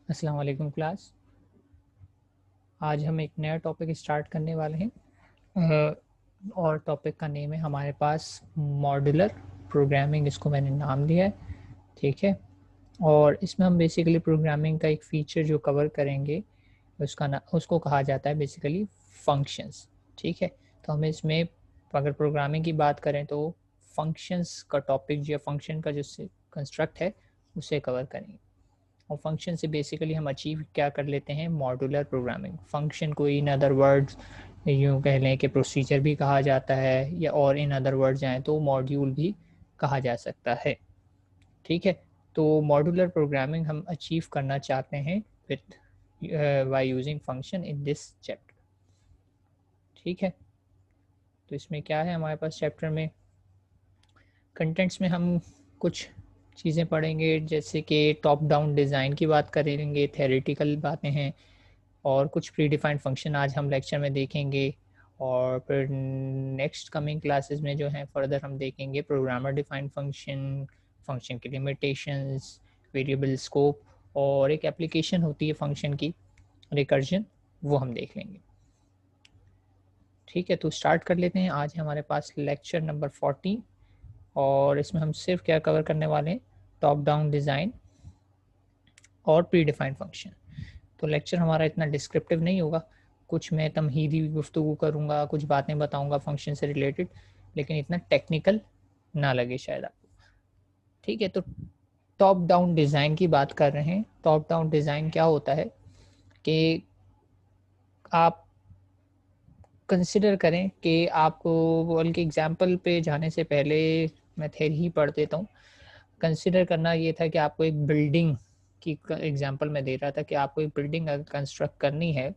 अस्सलाम वालेकुम क्लास। आज हम एक नया टॉपिक स्टार्ट करने वाले हैं और टॉपिक का नेम है हमारे पास मॉड्यूलर प्रोग्रामिंग, इसको मैंने नाम दिया है। ठीक है, और इसमें हम बेसिकली प्रोग्रामिंग का एक फीचर जो कवर करेंगे उसको कहा जाता है बेसिकली फंक्शंस। ठीक है, तो हमें इसमें अगर प्रोग्रामिंग की बात करें तो फंक्शंस का टॉपिक जो फंक्शन का जो कंस्ट्रक्ट है उसे कवर करेंगे। और फंक्शन से बेसिकली हम अचीव क्या कर लेते हैं, मॉड्यूलर प्रोग्रामिंग। फंक्शन को इन अदर वर्ड्स यूँ कह लें कि प्रोसीजर भी कहा जाता है, या और इन अदर वर्ड्स जाएँ तो मॉड्यूल भी कहा जा सकता है। ठीक है, तो मॉड्यूलर प्रोग्रामिंग हम अचीव करना चाहते हैं with by using function in this chapter. ठीक है, तो इसमें क्या है हमारे पास चैप्टर में कंटेंट्स में हम कुछ चीज़ें पढ़ेंगे, जैसे कि टॉप डाउन डिज़ाइन की बात करेंगे, थेरेटिकल बातें हैं, और कुछ प्री डिफाइंड फंक्शन आज हम लेक्चर में देखेंगे। और फिर नेक्स्ट कमिंग क्लासेस में जो है फर्दर हम देखेंगे प्रोग्रामर डिफाइंड फंक्शन, फंक्शन की लिमिटेशंस, वेरिएबल स्कोप, और एक एप्लीकेशन होती है फंक्शन की, रिकर्जन, वो हम देख लेंगे। ठीक है, तो स्टार्ट कर लेते हैं। आज हमारे पास लेक्चर नंबर 40 और इसमें हम सिर्फ क्या कवर करने वाले हैं, टॉप डाउन डिज़ाइन और प्री डिफाइंड फंक्शन। तो लेक्चर हमारा इतना डिस्क्रिप्टिव नहीं होगा, कुछ मैं तमहीदी गुफ्तगू करूँगा, कुछ बातें बताऊँगा फंक्शन से रिलेटेड, लेकिन इतना टेक्निकल ना लगे शायद आपको। ठीक है, तो टॉप डाउन डिज़ाइन की बात कर रहे हैं। टॉप डाउन डिज़ाइन क्या होता है कि आप कंसिडर करें कि आपको, बल्कि एग्जांपल पे जाने से पहले मैं थ्योरी ही पढ़ देता हूँ। कंसिडर करना ये था कि आपको एक बिल्डिंग की एग्जांपल मैं दे रहा था कि आपको एक बिल्डिंग अगर कंस्ट्रक्ट करनी है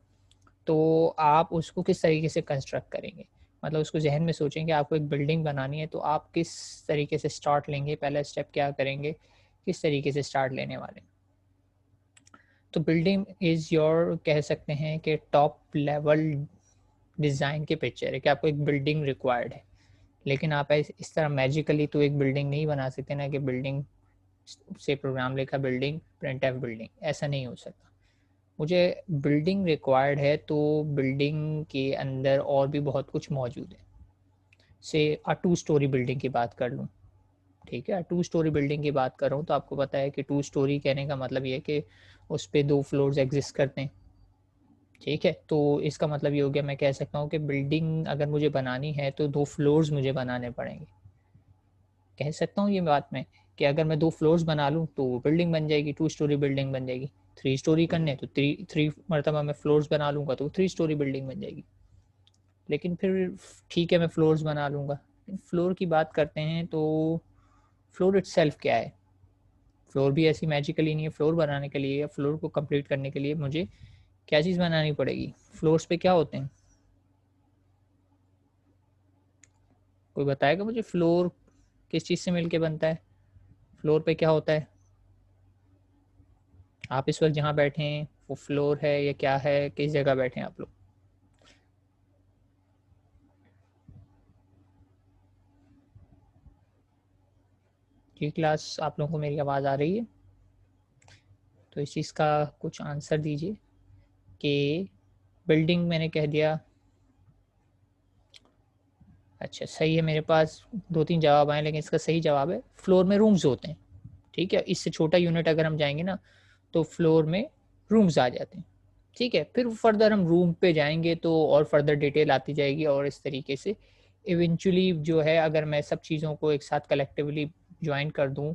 तो आप उसको किस तरीके से कंस्ट्रक्ट करेंगे। मतलब उसको ज़हन में सोचें कि आपको एक बिल्डिंग बनानी है तो आप किस तरीके से स्टार्ट लेंगे, पहला स्टेप क्या करेंगे, किस तरीके से स्टार्ट लेने वाले हैं। तो बिल्डिंग इज़ योर, कह सकते हैं कि टॉप लेवल डिज़ाइन के पिक्चर है कि आपको एक बिल्डिंग रिक्वायर्ड है। लेकिन आप इस तरह मैजिकली तो एक बिल्डिंग नहीं बना सकते ना, कि बिल्डिंग से प्रोग्राम लिखा बिल्डिंग प्रिंट एफ बिल्डिंग, ऐसा नहीं हो सकता। मुझे बिल्डिंग रिक्वायर्ड है तो बिल्डिंग के अंदर और भी बहुत कुछ मौजूद है। से अ टू स्टोरी बिल्डिंग की बात कर लूँ, ठीक है, टू स्टोरी बिल्डिंग की बात कर रहा हूँ तो आपको पता है कि टू स्टोरी कहने का मतलब ये है कि उस पे 2 फ्लोर्स एग्जिस्ट करते हैं। ठीक है, तो इसका मतलब ये हो गया, मैं कह सकता हूँ कि बिल्डिंग अगर मुझे बनानी है तो 2 फ्लोर्स मुझे बनाने पड़ेंगे। कह सकता हूँ ये बात मैं, कि अगर मैं 2 फ्लोर्स बना लूँ तो बिल्डिंग बन जाएगी, 2 स्टोरी बिल्डिंग बन जाएगी। 3 स्टोरी करने तो 3 मरतबा मैं फ्लोर्स बना लूँगा तो 3 स्टोरी बिल्डिंग बन जाएगी। लेकिन फिर ठीक है, मैं फ्लोर्स बना लूँगा, फ्लोर की बात करते हैं तो फ्लोर इटसेल्फ क्या है। फ्लोर भी ऐसी मैजिकली नहीं है। फ्लोर बनाने के लिए या फ्लोर को कंप्लीट करने के लिए मुझे क्या चीज़ बनानी पड़ेगी। फ्लोर्स पे क्या होते हैं, कोई बताएगा मुझे, फ्लोर किस चीज़ से मिलके बनता है, फ्लोर पे क्या होता है। आप इस वक्त जहाँ बैठे हैं वो फ्लोर है या क्या है, किस जगह बैठे हैं आप लोग। जी क्लास, आप लोगों को मेरी आवाज़ आ रही है? तो इस चीज़ का कुछ आंसर दीजिए कि बिल्डिंग मैंने कह दिया। अच्छा सही है, मेरे पास 2-3 जवाब आए, लेकिन इसका सही जवाब है फ्लोर में रूम्स होते हैं। ठीक है, इससे छोटा यूनिट अगर हम जाएंगे ना तो फ्लोर में रूम्स आ जाते हैं। ठीक है, फिर फर्दर हम रूम पे जाएंगे तो और फर्दर डिटेल आती जाएगी, और इस तरीके से इवेंचुअली जो है, अगर मैं सब चीज़ों को एक साथ कलेक्टिवली ज्वाइन कर दूं,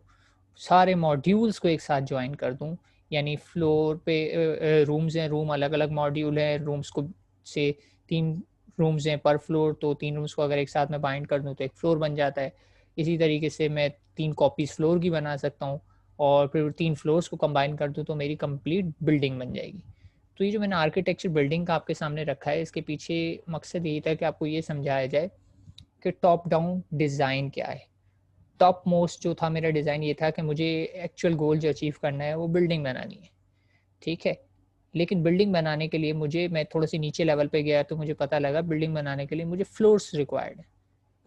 सारे मॉड्यूल्स को एक साथ ज्वाइन कर दूं, यानी फ्लोर पे रूम्स हैं, रूम अलग अलग मॉड्यूल हैं, रूम्स को से 3 रूम्स हैं पर फ्लोर, तो 3 रूम्स को अगर एक साथ में बाइंड कर दूं तो एक फ्लोर बन जाता है। इसी तरीके से मैं 3 कॉपीज़ फ्लोर की बना सकता हूँ, और फिर 3 फ्लोर्स को कंबाइन कर दूँ तो मेरी कंप्लीट बिल्डिंग बन जाएगी। तो ये जो मैंने आर्किटेक्चर बिल्डिंग का आपके सामने रखा है, इसके पीछे मकसद यही था कि आपको ये समझाया जाए कि टॉप डाउन डिज़ाइन क्या है। टॉप मोस्ट जो था मेरा डिज़ाइन ये था कि मुझे एक्चुअल गोल जो अचीव करना है वो बिल्डिंग बनानी है। ठीक है, लेकिन बिल्डिंग बनाने के लिए मुझे, मैं थोड़ा सी नीचे लेवल पे गया तो मुझे पता लगा बिल्डिंग बनाने के लिए मुझे फ्लोर्स रिक्वायर्ड है।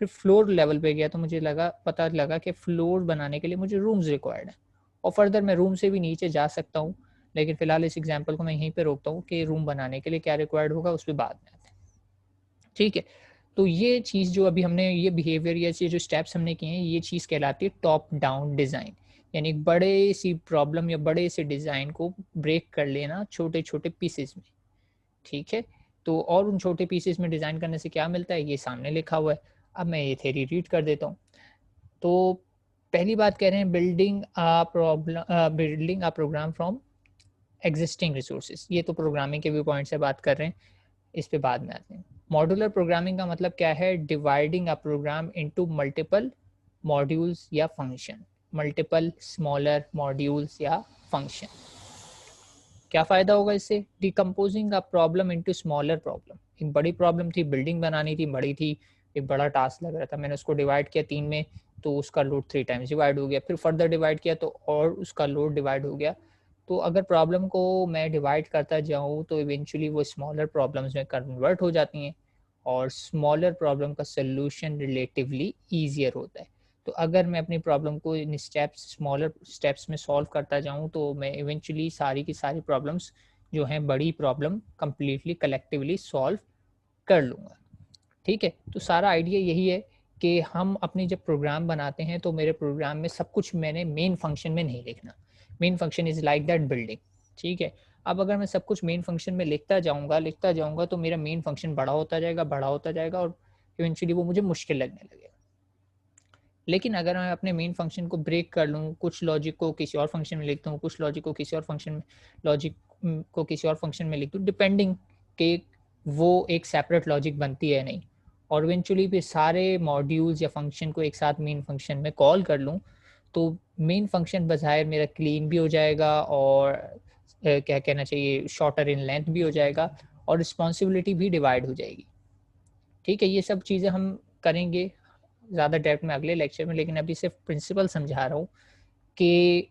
फिर फ्लोर लेवल पे गया तो मुझे पता लगा कि फ्लोर बनाने के लिए मुझे रूम्स रिक्वायर्ड है, और फर्दर मैं रूम से भी नीचे जा सकता हूँ, लेकिन फिलहाल इस एग्जांपल को मैं यहीं पे रोकता हूँ कि रूम बनाने के लिए क्या रिक्वायर्ड होगा उस पर बाद में आते हैं। ठीक है, तो ये चीज़ जो अभी हमने ये बिहेवियर या ये जो स्टेप्स हमने किए हैं, ये चीज़ कहलाती है टॉप डाउन डिज़ाइन। यानी एक बड़े सी प्रॉब्लम या बड़े से डिज़ाइन को ब्रेक कर लेना छोटे छोटे पीसेस में। ठीक है, तो और उन छोटे पीसेस में डिज़ाइन करने से क्या मिलता है, ये सामने लिखा हुआ है। अब मैं ये थ्योरी रीड कर देता हूँ। तो पहली बात कह रहे हैं building a program from existing resources. ये तो प्रोग्रामिंग के व्यू पॉइंट से बात कर रहे हैं, इस पे बाद में आते हैं। मॉड्यूलर प्रोग्रामिंग का मतलब क्या है, dividing a programme into multiple modules या फंक्शन, मल्टीपल स्मॉलर मॉड्यूल्स या फंक्शन। क्या फ़ायदा होगा इससे, decomposing a problem into smaller problem. एक बड़ी प्रॉब्लम थी, बिल्डिंग बनानी थी, बड़ी थी, एक बड़ा टास्क लग रहा था, मैंने उसको डिवाइड किया 3 में, तो उसका लोड 3 टाइम्स डिवाइड हो गया, फिर फर्दर डिवाइड किया तो और उसका लोड डिवाइड हो गया। तो अगर प्रॉब्लम को मैं डिवाइड करता जाऊँ तो इवेंचुअली वो स्मॉलर प्रॉब्लम्स में कन्वर्ट हो जाती हैं और स्मॉलर प्रॉब्लम का सल्यूशन रिलेटिवली ईजियर होता है। तो अगर मैं अपनी प्रॉब्लम को इन स्टेप्स स्मॉलर स्टेप्स में सॉल्व करता जाऊँ तो मैं इवेंचुअली सारी की सारी प्रॉब्लम्स जो हैं बड़ी प्रॉब्लम कंप्लीटली कलेक्टिवली सॉल्व कर लूँगा। ठीक है, तो सारा आइडिया यही है कि हम अपनी जब प्रोग्राम बनाते हैं तो मेरे प्रोग्राम में सब कुछ मैंने मेन फंक्शन में नहीं लिखना। Main function is like that building. ठीक है, अब अगर मैं सब कुछ मेन फंक्शन में लिखता जाऊँगा तो मेरा मेन फंक्शन बड़ा होता जाएगा और इवेंचुअली वो मुझे मुश्किल लगने लगेगा। लेकिन अगर मैं अपने मेन फंक्शन को ब्रेक कर लूँ, कुछ लॉजिक को किसी और फंक्शन में लिखता हूँ, कुछ लॉजिक को किसी और फंक्शन में लॉजिक को किसी और फंक्शन में लिख दूँ, डिपेंडिंग कि वो एक सेपरेट लॉजिक बनती है नहीं, और इवेंचुअली फिर सारे मॉड्यूल्स या फंक्शन को एक साथ मेन फंक्शन में कॉल कर लूँ, तो मेन फंक्शन बज़ाहिर मेरा क्लीन भी हो जाएगा और क्या कहना चाहिए, शॉर्टर इन लेंथ भी हो जाएगा और रिस्पॉन्सिबिलिटी भी डिवाइड हो जाएगी। ठीक है, ये सब चीज़ें हम करेंगे ज़्यादा डेप्थ में अगले लेक्चर में, लेकिन अभी सिर्फ प्रिंसिपल समझा रहा हूँ कि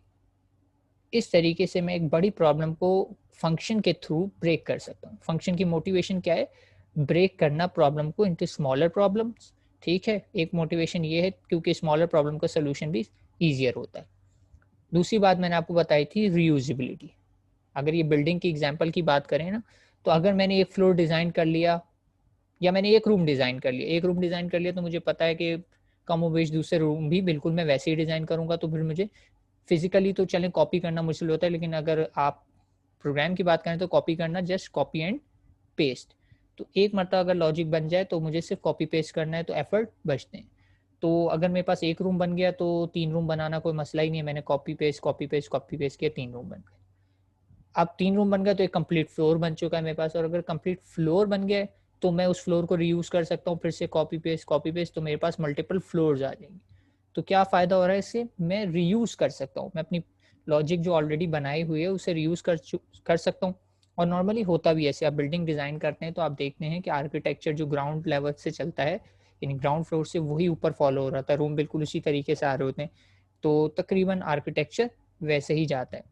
इस तरीके से मैं एक बड़ी प्रॉब्लम को फंक्शन के थ्रू ब्रेक कर सकता हूँ। फंक्शन की मोटिवेशन क्या है, ब्रेक करना प्रॉब्लम को इनटू स्मॉलर प्रॉब्लम्स। ठीक है, एक मोटिवेशन ये है क्योंकि स्मॉलर प्रॉब्लम का सोल्यूशन भी ईजियर होता है। दूसरी बात मैंने आपको बताई थी रीयूजेबिलिटी। अगर ये बिल्डिंग की एग्जांपल की बात करें ना, तो अगर मैंने एक फ्लोर डिज़ाइन कर लिया या मैंने एक रूम डिज़ाइन कर लिया, तो मुझे पता है कि कमोबेश दूसरे रूम भी बिल्कुल मैं वैसे ही डिज़ाइन करूँगा, तो फिर मुझे फिज़िकली तो चलें कॉपी करना मुश्किल होता है, लेकिन अगर आप प्रोग्राम की बात करें तो कॉपी करना जस्ट कॉपी एंड पेस्ट। तो एक मरतबा अगर लॉजिक बन जाए तो मुझे सिर्फ कॉपी पेस्ट करना है, तो एफर्ट बचते हैं। तो अगर मेरे पास एक रूम बन गया तो 3 रूम बनाना कोई मसला ही नहीं है, मैंने कॉपी पेस्ट किया, 3 रूम बन गए। अब 3 रूम बन गए तो एक कंप्लीट फ्लोर बन चुका है मेरे पास, और अगर कंप्लीट फ्लोर बन गया है तो मैं उस फ्लोर को रीयूज़ कर सकता हूँ, फिर से कॉपी पेस्ट, तो मेरे पास मल्टीपल फ्लोर्स आ जाएंगे। तो क्या फ़ायदा हो रहा है इससे, मैं रीयूज़ कर सकता हूँ, मैं अपनी लॉजिक जो ऑलरेडी बनाई हुई है उसे रीयूज़ कर सकता हूँ। और नॉर्मली होता भी ऐसे, आप बिल्डिंग डिज़ाइन करते हैं तो आप देखते हैं कि आर्किटेक्चर जो ग्राउंड लेवल से चलता है, यानी ग्राउंड फ्लोर से वही ऊपर फॉलो हो रहा था, रूम बिल्कुल उसी तरीके से आ रहे होते हैं, तो तकरीबन आर्किटेक्चर वैसे ही जाता है।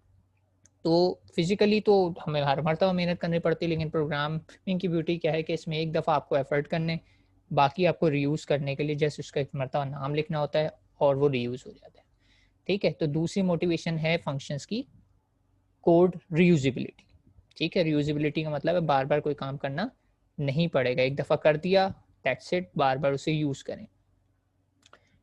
तो फिज़िकली तो हमें हर मर्तबा मेहनत करनी पड़ती है, लेकिन प्रोग्रामिंग की ब्यूटी क्या है कि इसमें एक दफ़ा आपको एफ़र्ट करने, बाकी आपको रीयूज़ करने के लिए जस्ट उसका एक मरतबा नाम लिखना होता है और वो रीयूज़ हो जाता है। ठीक है, तो दूसरी मोटिवेशन है फंक्शंस की कोड रीयूजेबिलिटी। ठीक है, रीयूजेबिलिटी का मतलब है बार-बार कोई काम करना नहीं पड़ेगा, एक दफ़ा कर दिया दैट्स इट, बार-बार उसे यूज़ करें।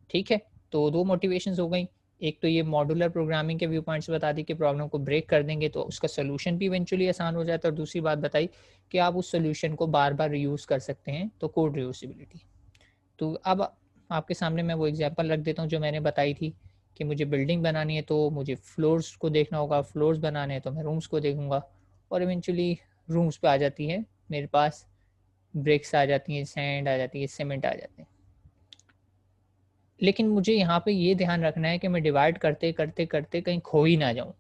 ठीक है, तो 2 मोटिवेशंस हो गई। एक तो ये मॉड्यूलर प्रोग्रामिंग के व्यू पॉइंट से बता दी कि प्रॉब्लम को ब्रेक कर देंगे तो उसका सॉल्यूशन भी इवेंचुअली आसान हो जाता है, और दूसरी बात बताई कि आप उस सॉल्यूशन को बार-बार रीयूज़ कर सकते हैं, तो कोड रीयूजेबिलिटी। तो अब आपके सामने मैं वो एग्जांपल रख देता हूँ जो मैंने बताई थी कि मुझे बिल्डिंग बनानी है तो मुझे फ्लोर्स को देखना होगा, फ्लोर्स बनाने हैं तो मैं रूम्स को देखूँगा, और इवेंचुअली रूम्स पे आ जाती है मेरे पास ब्रिक्स आ जाती हैं, सैंड आ जाती है, सीमेंट आ जाते हैं। लेकिन मुझे यहाँ पे ये ध्यान रखना है कि मैं डिवाइड करते कहीं खो ही ना जाऊँ।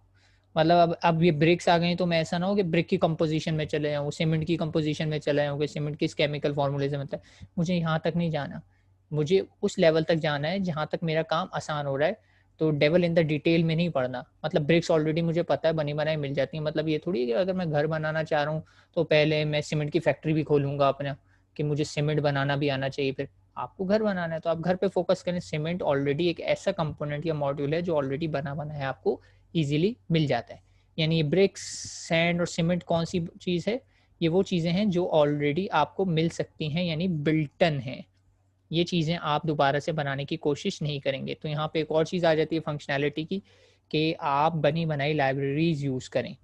मतलब अब ये ब्रिक्स आ गई हैं तो मैं ऐसा ना हो कि ब्रिक की कंपोज़िशन में चले जाऊँ, सीमेंट की कंपोज़िशन में चला जाऊँ कि सीमेंट किस केमिकल फ़ॉर्मूले से बनता है। मुझे यहाँ तक नहीं जाना। मुझे उस लेवल तक जाना है जहाँ तक मेरा काम आसान हो रहा है। तो डेविल इन द डिटेल में नहीं पड़ना। मतलब ब्रिक्स ऑलरेडी मुझे पता है बनी-बनाई मिल जाती हैं। मतलब ये थोड़ी है कि अगर मैं घर बनाना चाह रहा हूँ तो पहले मैं सीमेंट की फैक्ट्री भी खोलूँगा अपना, कि मुझे सीमेंट बनाना भी आना चाहिए फिर। आपको घर बनाना है तो आप घर पे फ़ोकस करें। सीमेंट ऑलरेडी एक ऐसा कंपोनेंट या मॉड्यूल है जो ऑलरेडी बना-बनाया आपको ईज़िली मिल जाता है। यानी ये ब्रिक्स, सैंड और सीमेंट कौन सी चीज़ है? ये वो चीज़ें हैं जो ऑलरेडी आपको मिल सकती हैं, यानी बिल्टन हैं। ये चीज़ें आप दोबारा से बनाने की कोशिश नहीं करेंगे। तो यहाँ पे एक और चीज़ आ जाती है फंक्शनैलिटी की, कि आप बनी बनाई लाइब्रेरीज़ यूज़ करें।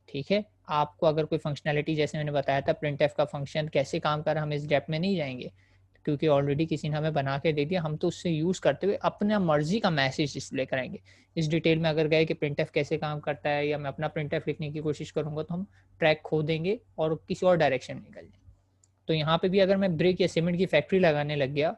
ठीक है? आपको अगर कोई फंक्शनैलिटी, जैसे मैंने बताया था प्रिंटफ का फंक्शन कैसे काम कर रहा है, हम इस डेप्थ में नहीं जाएँगे, क्योंकि ऑलरेडी किसी ने हमें बना के दे दिया, हम तो उससे यूज़ करते हुए अपना मर्ज़ी का मैसेज डिस्प्ले कराएँगे। इस डिटेल में अगर गए कि प्रिंटफ कैसे काम करता है, या मैं अपना प्रिंटफ लिखने की कोशिश करूँगा, तो हम ट्रैक खो देंगे और किसी और डायरेक्शन में निकल जाएँगे। तो यहाँ पे भी अगर मैं ब्रिक या सीमेंट की फैक्ट्री लगाने लग गया,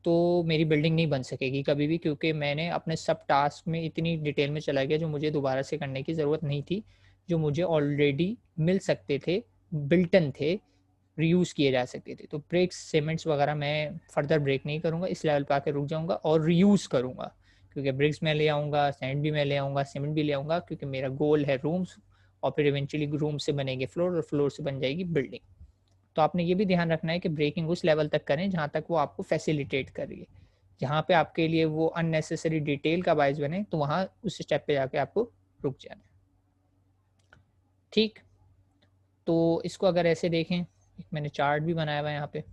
तो मेरी बिल्डिंग नहीं बन सकेगी कभी भी, क्योंकि मैंने अपने सब टास्क में इतनी डिटेल में चला गया जो मुझे दोबारा से करने की ज़रूरत नहीं थी, जो मुझे ऑलरेडी मिल सकते थे, बिल्टन थे, रीयूज़ किए जा सकते थे। तो ब्रिक्स, सीमेंट्स वगैरह मैं फर्दर ब्रेक नहीं करूँगा, इस लेवल पे आके रुक जाऊँगा और रीयूज़ करूँगा, क्योंकि ब्रिक्स मैं ले आऊँगा, सैंड भी मैं ले आऊँगा, सीमेंट भी ले आऊँगा, क्योंकि मेरा गोल है रूम्स, और फिर इवेंचुअली रूम से बनेंगे फ्लोर, और फ्लोर से बन जाएगी बिल्डिंग। तो आपने ये भी ध्यान रखना है कि ब्रेकिंग उस लेवल तक करें जहाँ तक वो आपको फैसिलिटेट कर रही है। जहाँ पे आपके लिए वो अननेसेसरी डिटेल का बायस बने, तो वहाँ उस स्टेप पे जाके आपको रुक जाना है। ठीक, तो इसको अगर ऐसे देखें, एक मैंने चार्ट भी बनाया हुआ है यहाँ पे।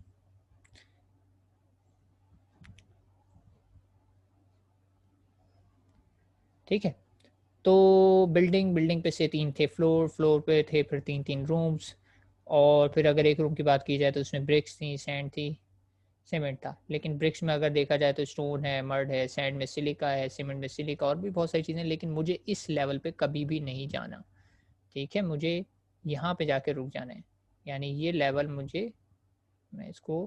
ठीक है, तो बिल्डिंग पे से 3 थे फ्लोर, फ्लोर पे थे फिर 3-3 रूम्स, और फिर अगर एक रूम की बात की जाए तो उसमें ब्रिक्स थी, सैंड थी, सीमेंट था। लेकिन ब्रिक्स में अगर देखा जाए तो स्टोन है, मड है, सैंड में सिलिका है, सीमेंट में सिलिका, और भी बहुत सारी चीज़ें, लेकिन मुझे इस लेवल पे कभी भी नहीं जाना। ठीक है, मुझे यहाँ पे जाके रुक जाना है, यानी ये लेवल मुझे, मैं इसको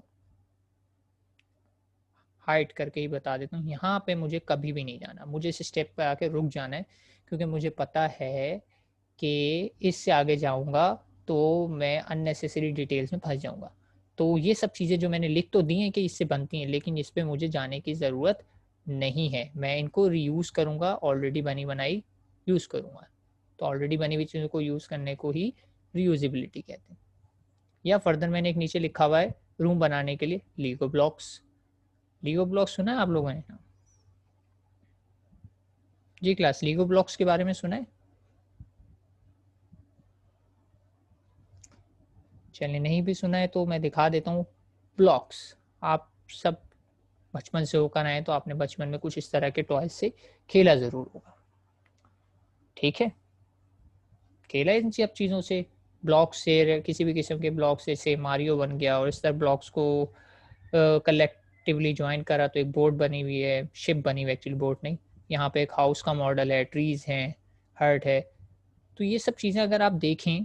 हाइड करके ही बता देता हूँ, यहाँ पे मुझे कभी भी नहीं जाना, मुझे इस स्टेप पे आके रुक जाना है, क्योंकि मुझे पता है कि इससे आगे जाऊँगा तो मैं अननेसेसरी डिटेल्स में फँस जाऊँगा। तो ये सब चीज़ें जो मैंने लिख तो दी हैं कि इससे बनती हैं, लेकिन इस पे मुझे जाने की ज़रूरत नहीं है। मैं इनको रीयूज़ करूँगा, ऑलरेडी बनी-बनाई यूज़ करूँगा। तो ऑलरेडी बनी हुई चीज़ों को यूज़ करने को ही रीयूज़ेबिलिटी कहते हैं। या फर्दर मैंने एक नीचे लिखा हुआ है रूम बनाने के लिए लीगो ब्लॉक्स। लीगो ब्लॉक्स सुना है आप लोगों ने? जी क्लास, लीगो ब्लॉक्स के बारे में सुना है? चलिए, नहीं भी सुना है तो मैं दिखा देता हूँ। ब्लॉक्स, आप सब बचपन से होकर आए, तो आपने बचपन में कुछ इस तरह के टॉयज से खेला ज़रूर होगा। ठीक है, खेला इन सब चीज़ों से, ब्लॉक से, किसी भी किस्म के ब्लॉक से मारियो बन गया, और इस तरह ब्लॉक्स को कलेक्टिवली ज्वाइन करा तो एक बोर्ड बनी हुई है, शिप बनी हुई, एक्चुअली बोर्ड नहीं। यहाँ पे एक हाउस का मॉडल है, ट्रीज हैं, हर्ट है। तो ये सब चीज़ें अगर आप देखें,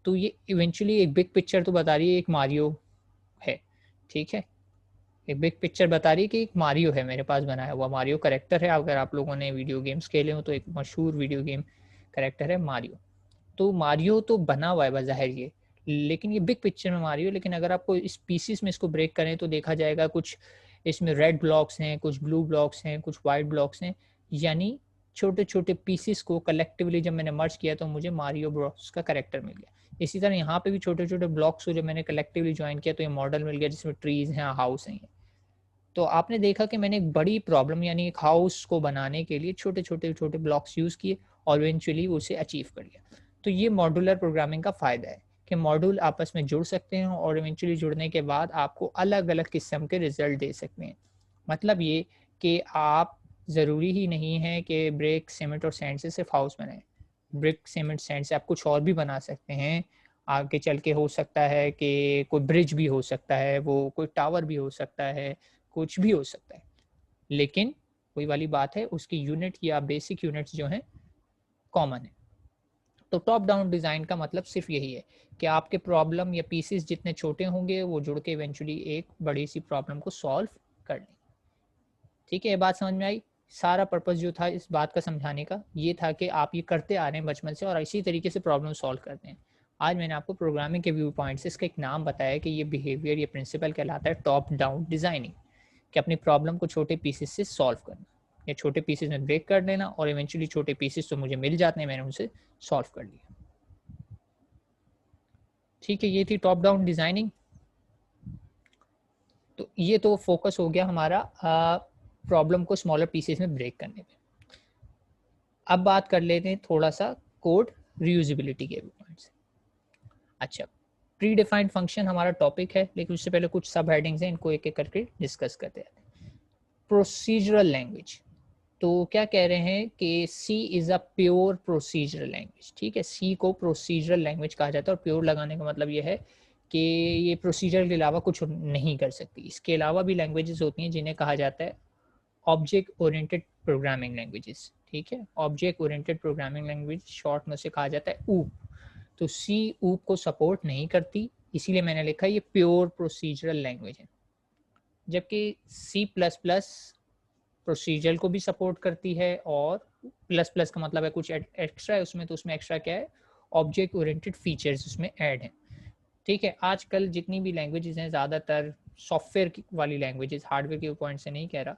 तो ये इवेंचुअली एक बिग पिक्चर तो बता रही है, एक मारियो है। ठीक है, एक बिग पिक्चर बता रही है कि एक मारियो है मेरे पास बनाया हुआ, मारियो करेक्टर है। अगर आप लोगों ने वीडियो गेम्स खेले हो तो एक मशहूर वीडियो गेम करेक्टर है मारियो। तो मारियो तो बना हुआ है बज़ाहिर ये, लेकिन ये बिग पिक्चर में मारियो। लेकिन अगर आपको इस पीसेस में इसको ब्रेक करें तो देखा जाएगा कुछ इसमें रेड ब्लॉक्स हैं, कुछ ब्लू ब्लॉक्स हैं, कुछ वाइट ब्लॉक्स हैं, यानी छोटे-छोटे पीसेस को कलेक्टिवली जब मैंने मर्ज किया तो मुझे मारियो ब्रॉस का कैरेक्टर मिल गया। इसी तरह यहाँ पे भी छोटे-छोटे ब्लॉक्स को जब मैंने कलेक्टिवली जॉइन किया तो ये मॉडल मिल गया जिसमें ट्रीज़ हैं, हाउस हैं। तो आपने देखा कि मैंने एक बड़ी प्रॉब्लम, यानी एक हाउस को बनाने के लिए छोटे-छोटे ब्लॉक्स यूज़ किए और इवेंचुअली उसे अचीव कर लिया। तो ये मॉड्यूलर प्रोग्रामिंग का फ़ायदा है कि मॉड्यूल आपस में जुड़ सकते हैं, और इवेंचुअली जुड़ने के बाद आपको अलग-अलग किस्म के रिज़ल्ट दे सकते हैं। मतलब ये कि आप ज़रूरी ही नहीं है कि ब्रिक, सीमेंट और सैंड से सिर्फ़ हाउस बनाएँ। ब्रिक, सीमेंट, सैंड से आप कुछ और भी बना सकते हैं। आगे चल के हो सकता है कि कोई ब्रिज भी हो सकता है, वो कोई टावर भी हो सकता है, कुछ भी हो सकता है। लेकिन वही वाली बात है, उसकी यूनिट या बेसिक यूनिट्स जो हैं कॉमन है। तो टॉप डाउन डिज़ाइन का मतलब सिर्फ यही है कि आपके प्रॉब्लम या पीसेस जितने छोटे होंगे वो जुड़ के इवेंचुअली एक बड़ी सी प्रॉब्लम को सॉल्व कर लें। ठीक है, ये बात समझ में आई? सारा पर्पस जो था इस बात का समझाने का ये था कि आप ये करते आ रहे हैं बचपन से और इसी तरीके से प्रॉब्लम सॉल्व करते हैं। आज मैंने आपको प्रोग्रामिंग के व्यू पॉइंट से इसका एक नाम बताया कि ये बिहेवियर, ये प्रिंसिपल कहलाता है टॉप डाउन डिज़ाइनिंग, कि अपनी प्रॉब्लम को छोटे पीसेस से सॉल्व करना, या छोटे पीसेस में ब्रेक कर देना, और इवेंचुअली छोटे पीसेस तो मुझे मिल जाते हैं, मैंने उनसे सॉल्व कर लिया। ठीक है, ये थी टॉप डाउन डिज़ाइनिंग। तो ये तो फोकस हो गया हमारा प्रॉब्लम को स्मॉलर पीसेस में ब्रेक करने पे। अब बात कर लेते हैं थोड़ा सा कोड रीयूजेबिलिटी के पॉइंट्स। अच्छा, प्री डिफाइंड फंक्शन हमारा टॉपिक है, लेकिन उससे पहले कुछ सब हेडिंग्स हैं, इनको एक एक करके डिस्कस करते हैं। प्रोसीजरल लैंग्वेज, तो क्या कह रहे हैं कि C is a pure procedural language. ठीक है, सी को प्रोसीजरल लैंग्वेज कहा जाता है, और प्योर लगाने का मतलब ये है कि ये प्रोसीजर के अलावा कुछ नहीं कर सकती। इसके अलावा भी लैंग्वेजेस होती हैं जिन्हें कहा जाता है ऑब्जेक्ट ओरिएंटेड प्रोग्रामिंग लैंग्वेजेस। ठीक है, object oriented programming language short में से कहा जाता है ऊप। तो सी ऊप को सपोर्ट नहीं करती, इसीलिए मैंने लिखा ये प्योर प्रोसीजरल लैंग्वेज है। जबकि सी प्लस प्लस प्रोसीजर को भी सपोर्ट करती है, और प्लस प्लस का मतलब है कुछ एक्स्ट्रा है उसमें, तो उसमें एक्स्ट्रा क्या है, ऑब्जेक्ट ओरिएंटेड फीचर्स उसमें ऐड हैं। ठीक है, आजकल जितनी भी लैंग्वेजेस हैं ज़्यादातर सॉफ्टवेयर वाली लैंग्वेजेस, हार्डवेयर के पॉइंट से नहीं कह रहा,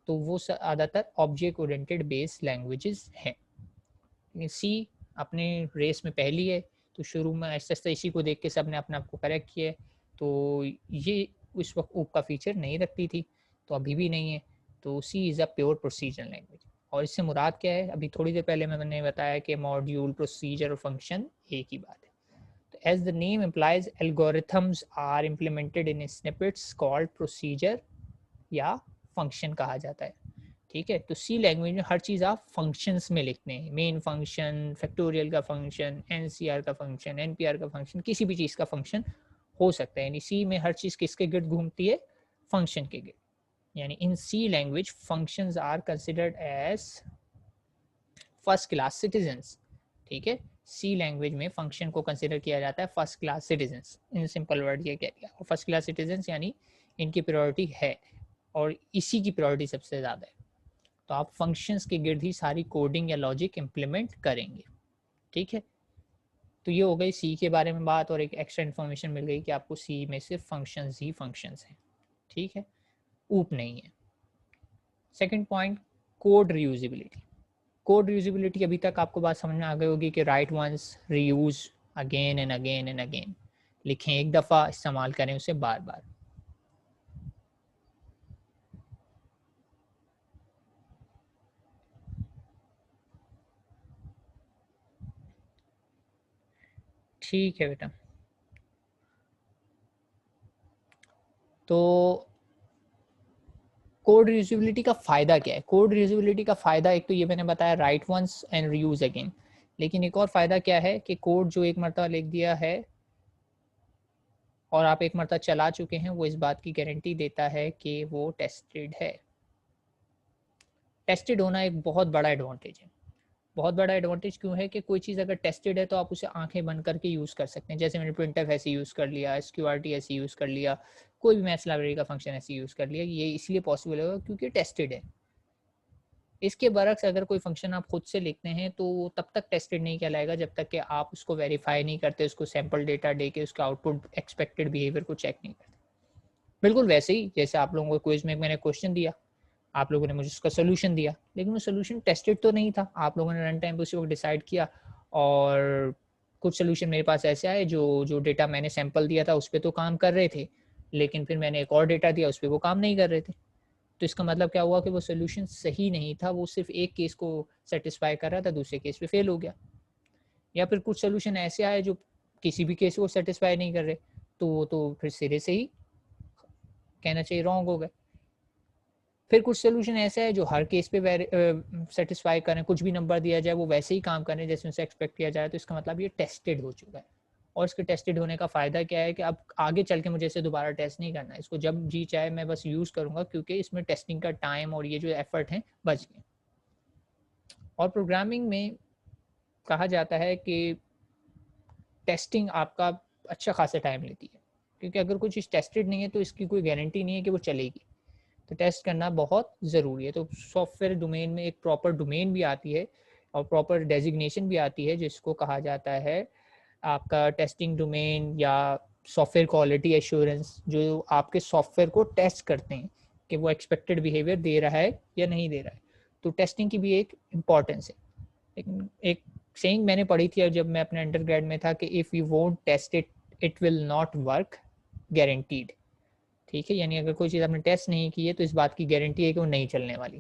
तो वो ज़्यादातर ऑब्जेक्ट ओरिएंटेड बेस्ड लैंग्वेजेस हैं। सी अपने रेस में पहली है, तो शुरू में ऐसा ऐसा इसी को देख के सब ने अपने आप को करेक्ट किया है। तो ये उस वक्त ऊप का फीचर नहीं रखती थी, तो अभी भी नहीं है। तो C is a pure procedure language. और इससे मुराद क्या है, अभी थोड़ी देर पहले मैंने बताया कि मॉड्यूल, प्रोसीजर और फंक्शन एक ही बात है। तो as the name implies algorithms are implemented in snippets called procedure या फंक्शन कहा जाता है। ठीक है, तो सी लैंग्वेज में हर चीज़ आप फंक्शंस में लिखते हैं, मेन फंक्शन, फैक्टोरियल का फंक्शन, एनसीआर का फंक्शन, एनपीआर का फंक्शन, किसी भी चीज़ का फंक्शन हो सकता है। यानी सी में हर चीज़ किसके गिर्द घूमती है, फंक्शन के गिर्द। यानी in C language functions are considered as first class citizens. ठीक है, सी लैंग्वेज में फंक्शन को कंसिडर किया जाता है first class citizens. In simple word ये कह दिया, और फर्स्ट क्लास सिटीजन्स यानी इनकी प्रायोरिटी है, और इसी की प्रायोरिटी सबसे ज़्यादा है। तो आप फंक्शंस के गिर्द ही सारी कोडिंग या लॉजिक इम्प्लीमेंट करेंगे। ठीक है, तो ये हो गई सी के बारे में बात, और एक एक्स्ट्रा इन्फॉर्मेशन मिल गई कि आपको सी में सिर्फ फंक्शंस ही फंक्शंस हैं। ठीक है, ऊप नहीं है। Second point, code reusability. Code reusability अभी तक आपको बात समझ में आ गई होगी कि write once, reuse again and again and again. लिखें एक दफ़ा, इस्तेमाल करें उसे बार बार। ठीक है बेटा, तो कोड रीयूजेबिलिटी का फ़ायदा क्या है? कोड रीयूजेबिलिटी का फ़ायदा एक तो ये मैंने बताया, write once and reuse again. लेकिन एक और फ़ायदा क्या है कि कोड जो एक मरतबा लिख दिया है और आप एक मरतबा चला चुके हैं, वो इस बात की गारंटी देता है कि वो टेस्टेड है। टेस्टेड होना एक बहुत बड़ा एडवांटेज है। बहुत बड़ा एडवांटेज क्यों है कि कोई चीज़ अगर टेस्टेड है तो आप उसे आंखें बंद करके यूज़ कर सकते हैं। जैसे मैंने प्रिंटफ ऐसे यूज़ कर लिया, SQRT ऐसे यूज़ कर लिया, कोई भी मैथ्स लाइब्रेरी का फंक्शन ऐसे यूज़ कर लिया। ये इसलिए पॉसिबल होगा क्योंकि टेस्टेड है। इसके बरक्स अगर कोई फंक्शन आप खुद से लिखते हैं तो तब तक टेस्टेड नहीं कहलाएगा जब तक कि आप उसको वेरीफाई नहीं करते, उसको सैम्पल डेटा दे के उसका आउटपुट एक्सपेक्टेड बिहेवियर को चेक नहीं करते। बिल्कुल वैसे ही जैसे आप लोगों को क्विज में मैंने क्वेश्चन दिया, आप लोगों ने मुझे उसका सोल्यूशन दिया, लेकिन वो सोल्यूशन टेस्टेड तो नहीं था। आप लोगों ने रन टाइम पे उसी वक्त डिसाइड किया, और कुछ सोल्यूशन मेरे पास ऐसे आए जो जो डेटा मैंने सैंपल दिया था उस पर तो काम कर रहे थे, लेकिन फिर मैंने एक और डेटा दिया उस पर वो काम नहीं कर रहे थे। तो इसका मतलब क्या हुआ कि वो सोल्यूशन सही नहीं था, वो सिर्फ एक केस को सेटिस्फाई कर रहा था, दूसरे केस पे फेल हो गया। या फिर कुछ सोल्यूशन ऐसे आए जो किसी भी केस को सेटिस्फाई नहीं कर रहे, तो फिर सिरे से ही कहना चाहिए रॉन्ग हो गए। फिर कुछ सोल्यूशन ऐसा है जो हर केस पे सेटिस्फाई करें, कुछ भी नंबर दिया जाए वो वैसे ही काम करें जैसे उनसे एक्सपेक्ट किया जाए, तो इसका मतलब ये टेस्टेड हो चुका है। और इसके टेस्टेड होने का फ़ायदा क्या है कि अब आगे चल के मुझे इसे दोबारा टेस्ट नहीं करना है, इसको जब जी चाहे मैं बस यूज़ करूँगा, क्योंकि इसमें टेस्टिंग का टाइम और ये जो एफर्ट हैं बच गए। और प्रोग्रामिंग में कहा जाता है कि टेस्टिंग आपका अच्छा खासा टाइम लेती है, क्योंकि अगर कोई चीज़ टेस्टेड नहीं है तो इसकी कोई गारंटी नहीं है कि वो चलेगी। तो टेस्ट करना बहुत ज़रूरी है। तो सॉफ्टवेयर डोमेन में एक प्रॉपर डोमेन भी आती है और प्रॉपर डेजिग्नेशन भी आती है जिसको कहा जाता है आपका टेस्टिंग डोमेन या सॉफ्टवेयर क्वालिटी एश्योरेंस, जो आपके सॉफ्टवेयर को टेस्ट करते हैं कि वो एक्सपेक्टेड बिहेवियर दे रहा है या नहीं दे रहा है। तो टेस्टिंग की भी एक इम्पॉर्टेंस है। एक सेइंग मैंने पढ़ी थी जब मैं अपने अंडरग्रेड में था कि if you won't test it, it will not work guaranteed. ठीक है, यानी अगर कोई चीज़ आपने टेस्ट नहीं की है तो इस बात की गारंटी है कि वो नहीं चलने वाली।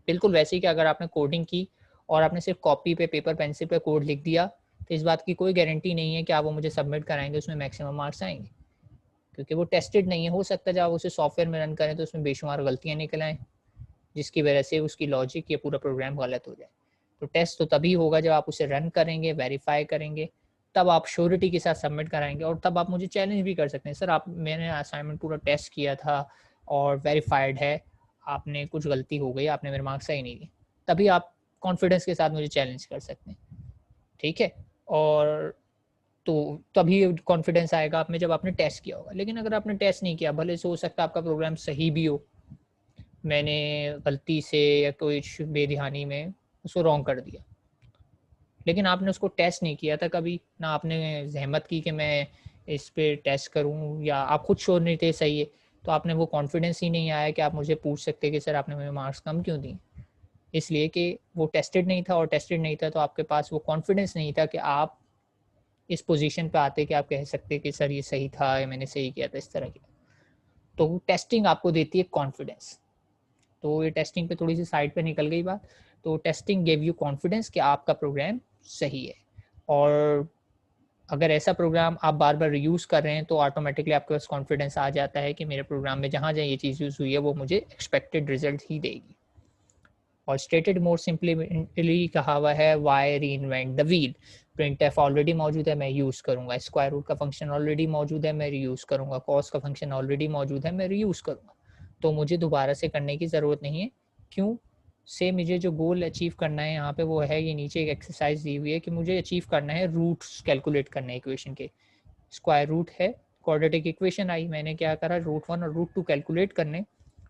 बिल्कुल वैसे ही कि अगर आपने कोडिंग की और आपने सिर्फ कॉपी पे पेपर पेंसिल पे कोड लिख दिया, तो इस बात की कोई गारंटी नहीं है कि आप वो मुझे सबमिट कराएंगे उसमें मैक्सिमम मार्क्स आएंगे, क्योंकि वो टेस्टेड नहीं है। हो सकता है जब आप उसे सॉफ्टवेयर में रन करें तो उसमें बेशुमार गलतियाँ निकल आएँ, जिसकी वजह से उसकी लॉजिक या पूरा प्रोग्राम गलत हो जाए। तो टेस्ट तो तभी होगा जब आप उसे रन करेंगे, वेरीफाई करेंगे, तब आप श्योरिटी के साथ सबमिट कराएंगे, और तब आप मुझे चैलेंज भी कर सकते हैं, सर आप मैंने असाइनमेंट पूरा टेस्ट किया था और वेरीफाइड है, आपने कुछ गलती हो गई, आपने मेरे मार्क्स सही नहीं दिए। तभी आप कॉन्फिडेंस के साथ मुझे चैलेंज कर सकते हैं, ठीक है। और तो तभी कॉन्फिडेंस आएगा आप में जब आपने टेस्ट किया होगा। लेकिन अगर आपने टेस्ट नहीं किया, भले से हो सकता है आपका प्रोग्राम सही भी हो, मैंने गलती से या कोई बेध्यानी में उसको रॉन्ग कर दिया, लेकिन आपने उसको टेस्ट नहीं किया था कभी ना, आपने जहमत की कि मैं इस पे टेस्ट करूं, या आप खुद श्योर नहीं थे सही है, तो आपने वो कॉन्फिडेंस ही नहीं आया कि आप मुझे पूछ सकते कि सर आपने मेरे मार्क्स कम क्यों दिए। इसलिए कि वो टेस्टेड नहीं था, और टेस्टेड नहीं था तो आपके पास वो कॉन्फिडेंस नहीं था कि आप इस पोजीशन पे आते कि आप कह सकते कि सर ये सही था या मैंने सही किया था, इस तरह की। तो टेस्टिंग आपको देती है कॉन्फिडेंस। तो ये टेस्टिंग पे थोड़ी सी साइड पे निकल गई बात। तो टेस्टिंग गिव यू कॉन्फिडेंस कि आपका प्रोग्राम सही है, और अगर ऐसा प्रोग्राम आप बार बार रीयूज़ कर रहे हैं तो ऑटोमेटिकली आपके पास कॉन्फिडेंस आ जाता है कि मेरे प्रोग्राम में जहाँ जहाँ ये चीज़ यूज़ हुई है वो मुझे एक्सपेक्टेड रिजल्ट ही देगी। और स्टेटेड मोर सिंपली कहा हुआ है, वाई री invent the wheel. Printf already मौजूद है, मैं यूज़ करूँगा। स्क्वायर रूट का फंक्शन ऑलरेडी मौजूद है, मैं रीयूज़ करूँगा। कॉस का फंक्शन ऑलरेडी मौजूद है, मैं रीयूज़ करूँगा। तो मुझे दोबारा से करने की ज़रूरत नहीं है। क्यों से मुझे जो गोल अचीव करना है यहाँ पे वो है, ये नीचे एक एक्सरसाइज दी हुई है कि मुझे अचीव करना है रूट्स कैलकुलेट करना है इक्वेशन के। स्क्वायर रूट है, क्वाड्रेटिक इक्वेशन आई, मैंने क्या करा, रूट 1 और रूट 2 कैलकुलेट करने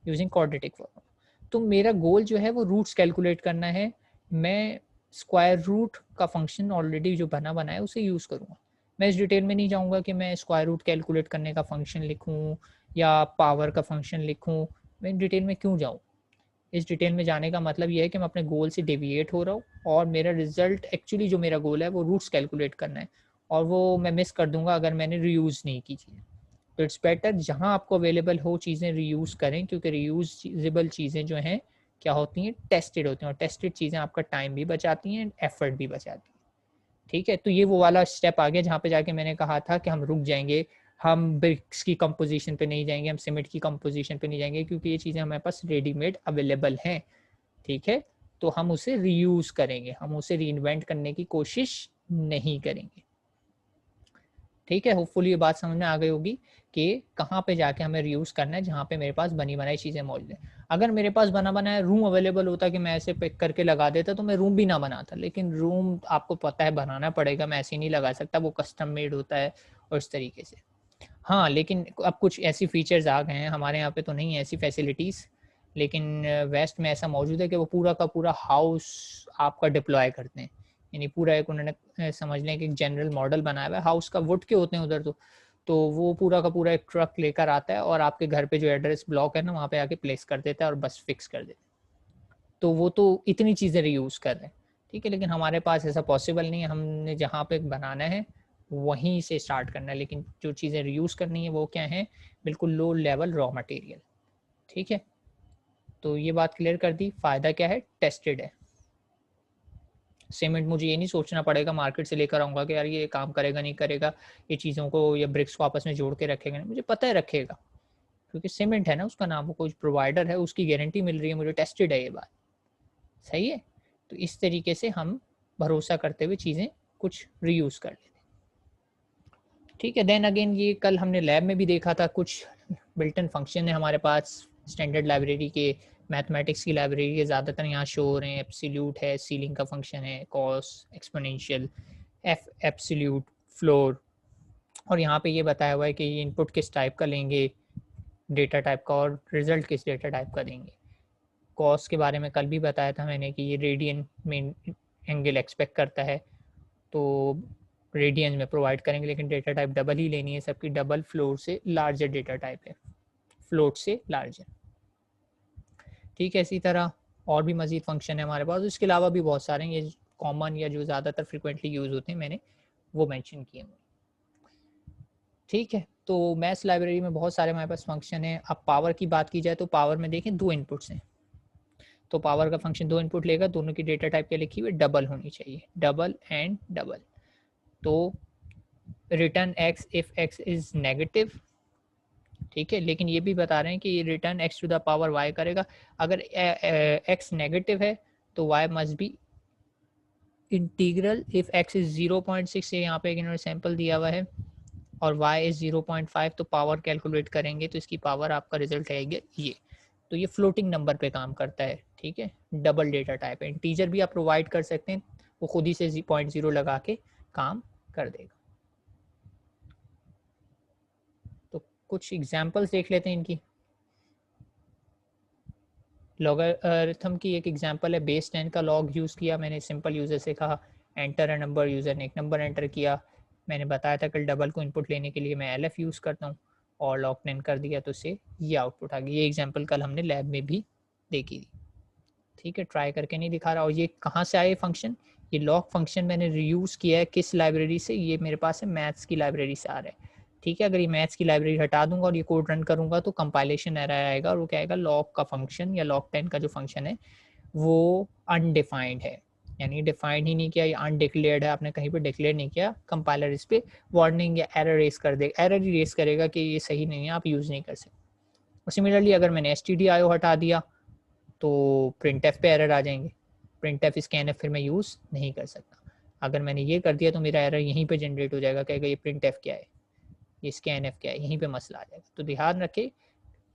यूजिंग क्वाड्रेटिक फॉर्मूला। तो मेरा गोल जो है वो रूट्स कैलकुलेट करना है। मैं स्क्वायर रूट का फंक्शन ऑलरेडी जो बना है उसे यूज़ करूँगा। मैं इस डिटेल में नहीं जाऊँगा कि मैं स्क्वायर रूट कैलकुलेट करने का फंक्शन लिखूँ या पावर का फंक्शन लिखूँ। मैं डिटेल में क्यों जाऊँ? इस डिटेल में जाने का मतलब ये है कि मैं अपने गोल से डेविएट हो रहा हूँ, और मेरा रिजल्ट एक्चुअली जो मेरा गोल है वो रूट्स कैलकुलेट करना है, और वो मैं मिस कर दूंगा अगर मैंने रीयूज़ नहीं की चीज़ें। तो इट्स बेटर जहाँ आपको अवेलेबल हो चीज़ें रीयूज़ करें, क्योंकि रीयूजेबल चीज़ें जो हैं क्या होती हैं, टेस्टेड होती हैं, और टेस्टेड चीज़ें आपका टाइम भी बचाती हैं, एफर्ट भी बचाती हैं। ठीक है, तो ये वो वाला स्टेप आ गया जहाँ पे जाके मैंने कहा था कि हम रुक जाएंगे, हम ब्रिक्स की कंपोजिशन पे नहीं जाएंगे, हम सीमेंट की कंपोजिशन पे नहीं जाएंगे, क्योंकि ये चीज़ें हमारे पास रेडीमेड अवेलेबल हैं। ठीक है, तो हम उसे रीयूज़ करेंगे, हम उसे रीइन्वेंट करने की कोशिश नहीं करेंगे। ठीक है, होपफुली ये बात समझ में आ गई होगी कि कहाँ पे जाके हमें रीयूज़ करना है, जहाँ पे मेरे पास बनी बनाई चीज़ें मौजूद हैं। अगर मेरे पास बना बनाया रूम अवेलेबल होता कि मैं ऐसे पिक करके लगा देता तो मैं रूम भी ना बनाता, लेकिन रूम आपको पता है बनाना पड़ेगा, मैं ऐसे ही नहीं लगा सकता, वो कस्टम मेड होता है और इस तरीके से। हाँ, लेकिन अब कुछ ऐसी फीचर्स आ गए हैं, हमारे यहाँ पे तो नहीं है ऐसी फैसिलिटीज़, लेकिन वेस्ट में ऐसा मौजूद है कि वो पूरा का पूरा हाउस आपका डिप्लॉय करते हैं। यानी पूरा एक उन्होंने समझ लें कि एक जनरल मॉडल बनाया हुआ है हाउस का, वुड के होते हैं उधर तो वो पूरा का पूरा एक ट्रक लेकर आता है और आपके घर पे जो एड्रेस ब्लॉक है ना वहाँ पे आके प्लेस कर देता है और बस फिक्स कर देता है। तो वो तो इतनी चीज़ें रीयूज़ कर रहे हैं, ठीक है, लेकिन हमारे पास ऐसा पॉसिबल नहीं है। हमने जहाँ पे बनाना है वहीं से स्टार्ट करना है, लेकिन जो चीज़ें रीयूज़ करनी है वो क्या है, बिल्कुल लो लेवल रॉ मटेरियल। ठीक है, तो ये बात क्लियर कर दी। फ़ायदा क्या है, टेस्टेड है। सीमेंट मुझे ये नहीं सोचना पड़ेगा, मार्केट से लेकर आऊँगा कि यार ये काम करेगा नहीं करेगा, ये चीज़ों को या ब्रिक्स को आपस में जोड़ के रखेगा नहीं, मुझे पता है रखेगा, क्योंकि सीमेंट है ना उसका नाम, वो कोई प्रोवाइडर है, उसकी गारंटी मिल रही है मुझे, टेस्टेड है ये बात। सही है, तो इस तरीके से हम भरोसा करते हुए चीज़ें कुछ रीयूज़ कर लेते हैं। ठीक है, देन अगेन ये कल हमने लैब में भी देखा था, कुछ बिल्ट इन फंक्शन है हमारे पास स्टैंडर्ड लाइब्रेरी के, मैथमेटिक्स की लाइब्रेरी के ज़्यादातर यहाँ शो हो रहे हैं। एब्सोल्यूट है, सीलिंग का फंक्शन है, cos, exponential, F absolute, floor, और यहाँ पे ये बताया हुआ है कि ये इनपुट किस टाइप का लेंगे, डेटा टाइप का, और रिजल्ट किस डेटा टाइप का देंगे। कॉस के बारे में कल भी बताया था मैंने कि ये रेडियन में एंगल एक्सपेक्ट करता है, तो रेडियन में प्रोवाइड करेंगे, लेकिन डेटा टाइप डबल ही लेनी है सबकी, डबल फ्लोर से लार्जर डेटा टाइप है, फ्लोट से लार्जर। ठीक है, इसी तरह और भी मजीद फंक्शन है हमारे पास, इसके अलावा भी बहुत सारे हैं, ये कॉमन या जो ज़्यादातर फ्रिक्वेंटली यूज़ होते हैं मैंने वो मेंशन किए हैं। ठीक है, तो मैथ्स लाइब्रेरी में बहुत सारे हमारे पास फंक्शन है। अब पावर की बात की जाए तो पावर में देखें दो इनपुट्स हैं, तो पावर का फंक्शन 2 इनपुट लेगा, दोनों की डेटा टाइप क्या लिखी हुई, डबल होनी चाहिए, डबल एंड डबल। तो return x if x is negative, ठीक है, लेकिन ये भी बता रहे हैं कि return x to the power y करेगा। अगर x नेगेटिव है तो y must be integral if x is 0.6, यहाँ पे इन्होंने सैंपल दिया हुआ है, और y इज 0.5, तो पावर कैलकुलेट करेंगे तो इसकी पावर आपका रिजल्ट आएगा ये। तो ये फ्लोटिंग नंबर पे काम करता है, ठीक है, डबल डेटा टाइप है। इंटीजर भी आप प्रोवाइड कर सकते हैं, वो खुद ही से 0.0 लगा के काम कर देगा। तो कुछ एग्जांपल्स देख लेते हैं इनकी। लॉगरिथम की एक एग्जांपल है, बेस 10 का लॉग यूज़ किया मैंने, सिंपल यूज़र से कहा एंटर अ नंबर, यूज़र ने एक नंबर एंटर किया। मैंने बताया था कल डबल को इनपुट लेने के लिए मैं LF यूज़ करता हूँ, और लॉग 10 कर दिया तो उससे ये आउटपुट आ गया। ये एग्जांपल कल हमने लैब में भी देखी थी, ठीक है, ट्राई करके नहीं दिखा रहा। और ये कहाँ से आए फंक्शन, ये लॉग फंक्शन मैंने रीयूज़ किया है किस लाइब्रेरी से, ये मेरे पास है मैथ्स की लाइब्रेरी से आ रहा है, ठीक है। अगर ये मैथ्स की लाइब्रेरी हटा दूंगा और ये कोड रन करूंगा तो कंपाइलेशन एरर आएगा, और वो क्या आएगा, लॉग का फंक्शन या log 10 का जो फंक्शन है वो अनडिफाइंड है, यानी डिफाइंड ही नहीं किया, या अनडिक्लेयर्ड है, आपने कहीं पे डिक्लेयर नहीं किया। कंपाइलर इस पे वार्निंग या एरर रेस कर देगा, एरर ही रेस करेगा कि ये सही नहीं है, आप यूज़ नहीं कर सकते। और सिमिलरली अगर मैंने stdio हटा दिया तो printf पे एरर आ जाएंगे, printf scanf फिर मैं यूज़ नहीं कर सकता। अगर मैंने ये कर दिया तो मेरा एरर यहीं पे जनरेट हो जाएगा, कहेगा ये printf क्या है, ये scanf क्या है, यहीं पे मसला आ जाएगा। तो ध्यान रखें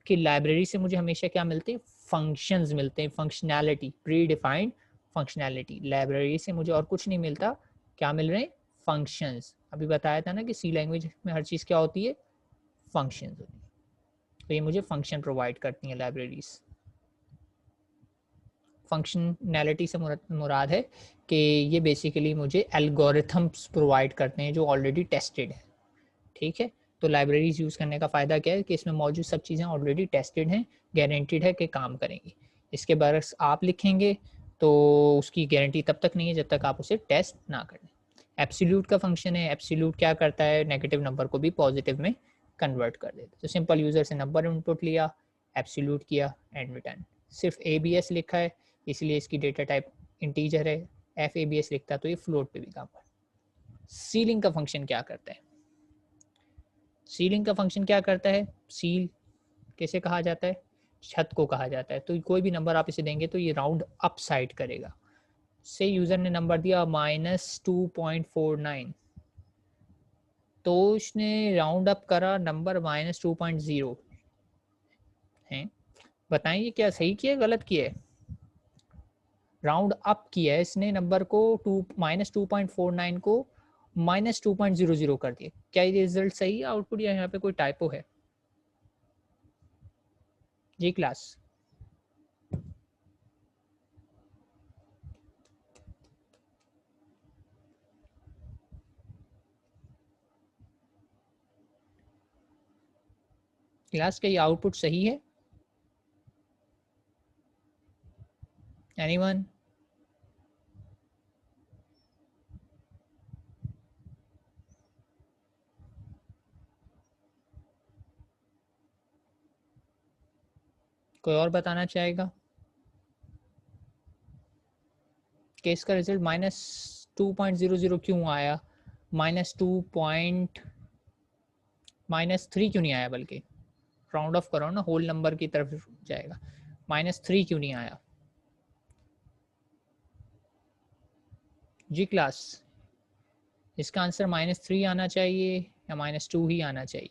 कि लाइब्रेरी से मुझे हमेशा क्या मिलते हैं, फंक्शंस मिलते हैं, functionality, pre defined functionality. Library से मुझे और कुछ नहीं मिलता, क्या मिल रहे हैं, फंक्शंस। अभी बताया था ना कि सी लैंग्वेज में हर चीज़ क्या होती है, फंक्शंस होती है। तो ये मुझे फंक्शन प्रोवाइड करती हैं लाइब्रेरीज। फंक्शनैलिटी से मुराद है कि ये बेसिकली एल्गोरिथम्स एल्गोरिथम्स प्रोवाइड करते हैं जो ऑलरेडी टेस्टेड है, ठीक है। तो लाइब्रेरीज यूज़ करने का फ़ायदा क्या है कि इसमें मौजूद सब चीज़ें ऑलरेडी टेस्टेड हैं, गारंटीड है कि काम करेंगी। इसके बरक्स आप लिखेंगे तो उसकी गारंटी तब तक नहीं है जब तक आप उसे टेस्ट ना करें। एब्सोल्यूट का फंक्शन है, एब्सोल्यूट क्या करता है, नेगेटिव नंबर को भी पॉजिटिव में कन्वर्ट कर देता है। तो सिंपल यूज़र से नंबर इनपुट लिया, एब्सोल्यूट किया एंड रिटर्न। सिर्फ ABS लिखा है इसलिए इसकी डेटा टाइप इंटीजर है, FABS लिखता तो ये फ्लोट पे भी काम करता है। सीलिंग का फंक्शन क्या करता है, सीलिंग का फंक्शन क्या करता है, सील कैसे कहा जाता है, छत को कहा जाता है। तो कोई भी नंबर आप इसे देंगे तो ये राउंड अप साइड करेगा। से यूज़र ने नंबर दिया -2.49, तो उसने राउंड अप करा नंबर -2.0 है। बताएं ये क्या सही किया गलत किया है, राउंड अप किया है इसने नंबर को, -2.49 को -2.00 कर दिया। क्या ये रिजल्ट सही है आउटपुट, या यहाँ पे कोई टाइपो है जी क्लास। क्लास का ये आउटपुट सही है, एनीवन? कोई और बताना चाहेगा कि इसका रिजल्ट -2.00 क्यों आया, -3 क्यों नहीं आया, बल्कि राउंड ऑफ करो ना, होल नंबर की तरफ जाएगा, -3 क्यों नहीं आया जी क्लास। इसका आंसर -3 आना चाहिए या -2 ही आना चाहिए।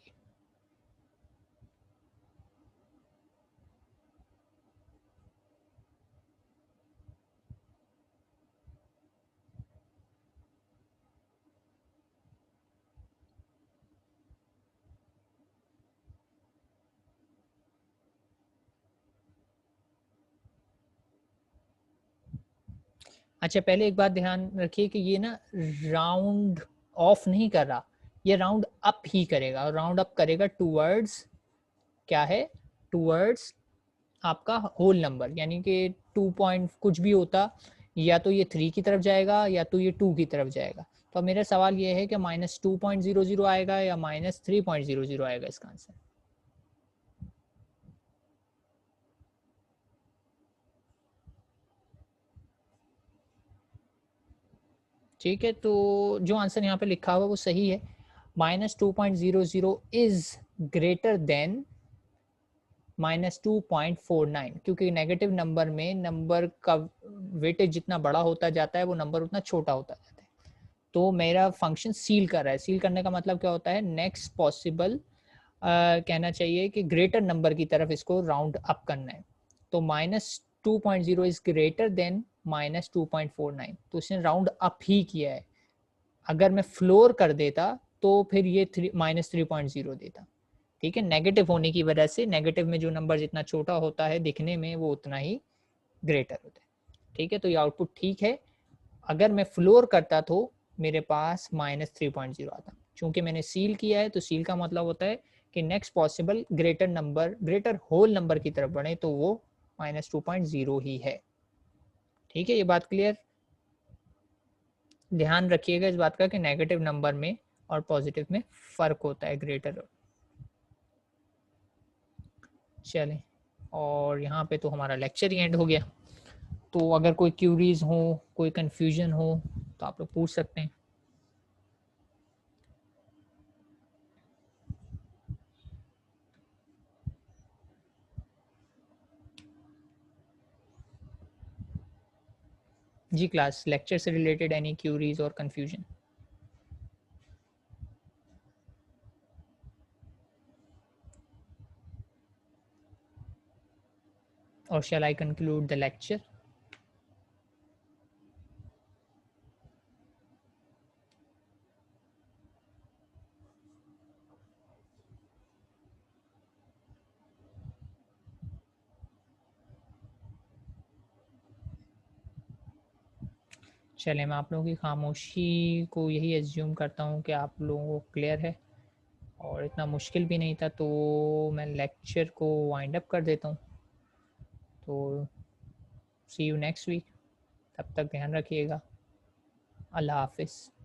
अच्छा पहले एक बात ध्यान रखिए कि ये ना राउंड ऑफ नहीं कर रहा, ये राउंड अप ही करेगा, और राउंड अप करेगा टूवर्ड्स क्या है, टूवर्ड्स आपका होल नंबर, यानी कि 2 पॉइंट कुछ भी होता, या तो ये 3 की तरफ जाएगा या तो ये 2 की तरफ जाएगा। तो मेरा सवाल ये है कि -2.00 आएगा या -3.00 आएगा इसका आंसर। ठीक है, तो जो आंसर यहाँ पे लिखा हुआ वो सही है। -2.00 इज ग्रेटर देन -2.49, क्योंकि नेगेटिव नंबर में नंबर का वेटेज जितना बड़ा होता जाता है वो नंबर उतना छोटा होता जाता है। तो मेरा फंक्शन सील कर रहा है। सील करने का मतलब क्या होता है, नेक्स्ट पॉसिबल कहना चाहिए कि ग्रेटर नंबर की तरफ इसको राउंड अप करना है। तो -2.0 इज ग्रेटर देन -2.49, तो इसने राउंड अप ही किया है। अगर मैं फ्लोर कर देता तो फिर ये -3.0 देता। ठीक है, नेगेटिव होने की वजह से, नेगेटिव में जो नंबर जितना छोटा होता है दिखने में वो उतना ही ग्रेटर होता है। ठीक है, तो ये आउटपुट ठीक है। अगर मैं फ्लोर करता तो मेरे पास -3.0 आता। चूंकि मैंने सील किया है तो सील का मतलब होता है कि next possible greater number, greater whole number की तरफ बढ़े तो वो -2.0 ही है। ठीक है, ये बात क्लियर। ध्यान रखिएगा इस बात का कि नेगेटिव नंबर में और पॉजिटिव में फर्क होता है, ग्रेटर। चलें, और यहाँ पे तो हमारा लेक्चर ही एंड हो गया। तो अगर कोई क्यूरीज हो, कोई कंफ्यूजन हो तो आप लोग पूछ सकते हैं। जी क्लास, लेक्चर से रिलेटेड एनी क्यूरीज और confusion? or shall I conclude the lecture? चले, मैं आप लोगों की खामोशी को यही एज्यूम करता हूँ कि आप लोगों को क्लियर है और इतना मुश्किल भी नहीं था, तो मैं लेक्चर को वाइंड अप कर देता हूँ। तो सी यू नेक्स्ट वीक, तब तक ध्यान रखिएगा। अल्लाह हाफिज़।